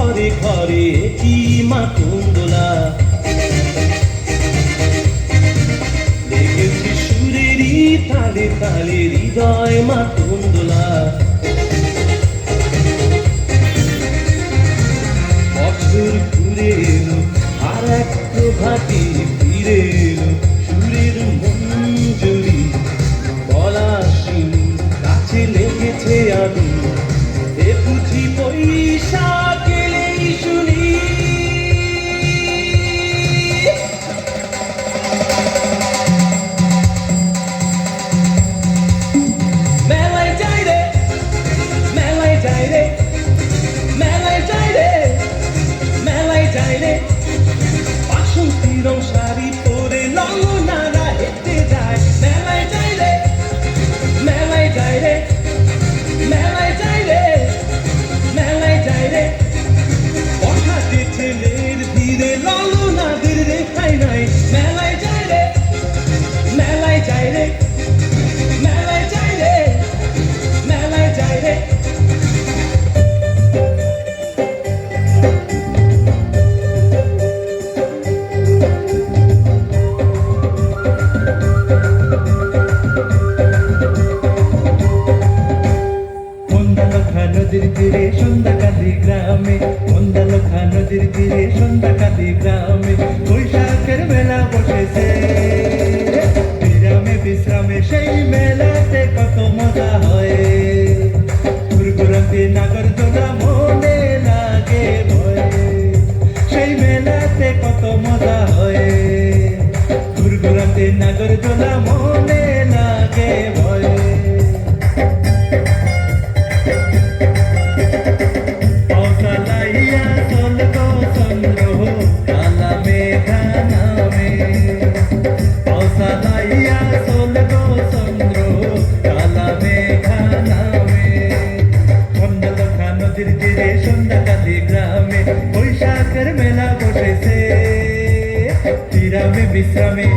ঘরে ঘরে কি মাতঙ্গলা লেগেছে সুরেরই তালে তালে হৃদয় মাতঙ্গলা বছর ঘুরে এলো আর এক প্রভাতে ফিরে এলো সুরের মঞ্জুরি পলাশিনী কাছে লেগেছে আমি এ বুঝি বৈশাখ এলেই শুনি মেলায় যাই রে মেলায় যাই রে মেলায় যাই রে মেলায় যাই রে বাসন্তী রং শাড়ি পরে লঙ্গনারা হেঁটে যায় মেলায় যাই রে মেলায় যাই রে মেলায় যাই রে মেলায় যাই রে বসাতে ছেলের ভিড়ে লঙ্গনাদের রেখাই নাই মেলায় যাই রে মেলায় যাই রে মেলায় যাই রে মেলায় যাই রে নদীর তীরে সন্ধ্যাকালী গ্রামে মন্দালখা নদীর তীরে সন্ধ্যাকালী গ্রামে বৈশাখের মেলা বসেছে বিরামে বিশ্রামে সেই মেলাতে কত মজা হয় ঘুরঘুরাতে নাগরদোলা মনে লাগে ভয়ে সেই মেলাতে কত মজা হয় ঘুরঘুরাতে নাগরদোলা মনে লাগে ভয়ে সন্ধ্যাকালী গ্রামে বৈশাখের মেলা বসেছে বিরামে বিশ্রামে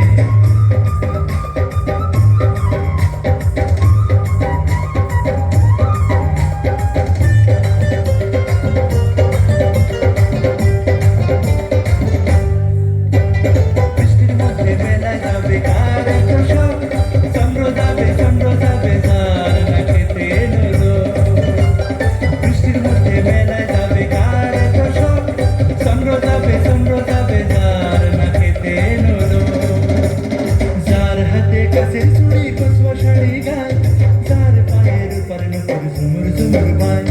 বৃষ্টির মধ্যে মেলায় যাবে কার সব চন্দ্র যাবে যার না খেতে এলো বৃষ্টির মধ্যে মেলায় যাবে কার সব চন্দ্র যাবে যার না খেতে এলো যার হাতে কাছে চুড়ি কচুয়া শাড়ি গায় যার পায়ের উপর নতুন ঝুমুর ঝুমুর বাই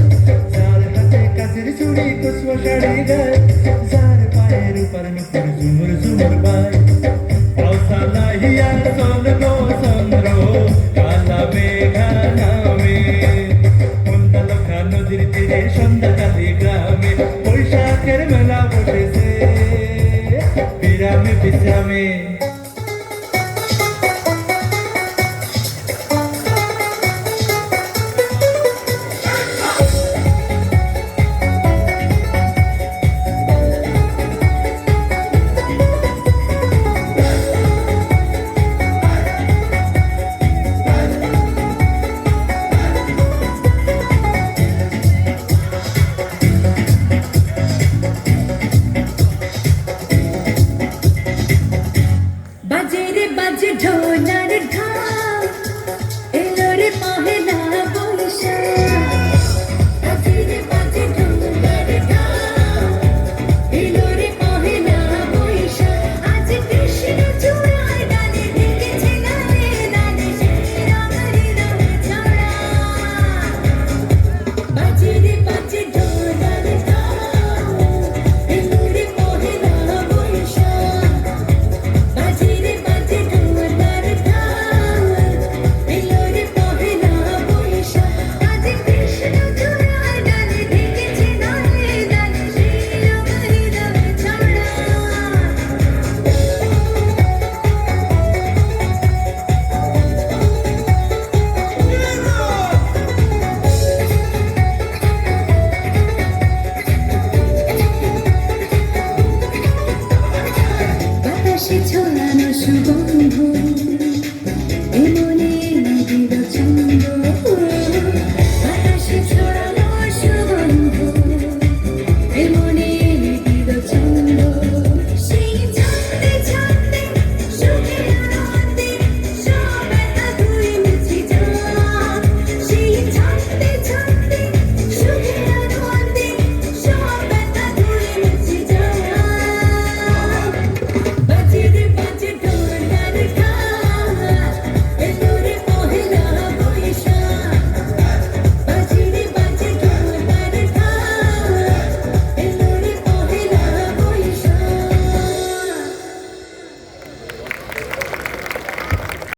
যার হাতে কাছের চুড়ি কচুয়া শাড়ি গায় যার পায়ের উপর নতুন ঝুমুর ঝুমুর বাই নদীর তীরে সন্ধ্যাকালী গ্রামে বৈশাখের